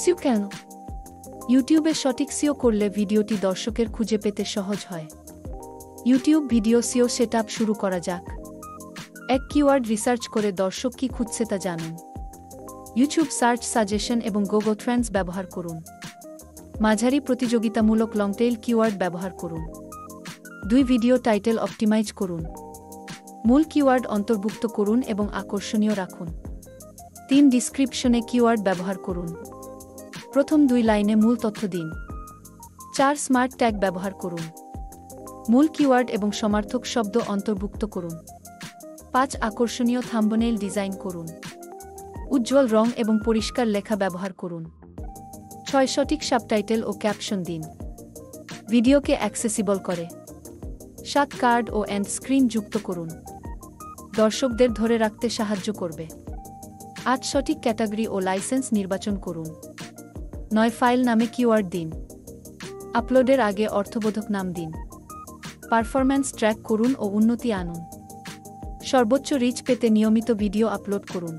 CO কেন? ইউটিউবে সঠিক সিও করলে ভিডিওটি দর্শকের খুঁজে পেতে সহজ হয়। ইউটিউব ভিডিও সিও সেটআপ শুরু করা যাক। এক কিওয়ার্ড রিসার্চ করে দর্শক কি খুঁজছে তা জানুন। ইউটিউব সার্চ সাজেশন এবং গুগল ট্রেন্ডস ব্যবহার করুন। মাঝারি প্রতিযোগিতামূলক লংটেইল কিওয়ার্ড ব্যবহার করুন। 2 ভিডিও টাইটেল অপটিমাইজ করুন। মূল কিওয়ার্ড অন্তর্ভুক্ত করুন এবং আকর্ষণীয় রাখুন। 3 ডিসক্রিপশনে কিওয়ার্ড ব্যবহার করুন। প্রথম 2 লাইনে মূল তথ্য দিন। 4 স্মার্ট ট্যাগ ব্যবহার করুন। মূল কিওয়ার্ড এবং সমার্থক শব্দ অন্তর্ভুক্ত করুন। 5 আকর্ষণীয় থাম্বনেইল ডিজাইন করুন। উজ্জ্বল রং এবং পরিষ্কার লেখা ব্যবহার করুন। 6 সঠিক সাবটাইটেল ও ক্যাপশন দিন। ভিডিওকে অ্যাক্সেসিবল করে। 7 কার্ড ও এন্ড স্ক্রিন যুক্ত করুন। দর্শকদের ধরে রাখতে সাহায্য করবে। 8 সঠিক ক্যাটাগরি ও লাইসেন্স নির্বাচন করুন। 9 ফাইল নামে কিওয়ার্ড দিন। আপলোডের আগে অর্থবোধক নাম দিন। পারফরম্যান্স ট্র্যাক করুন ও উন্নতি আনুন। সর্বোচ্চ রিচ পেতে নিয়মিত ভিডিও আপলোড করুন।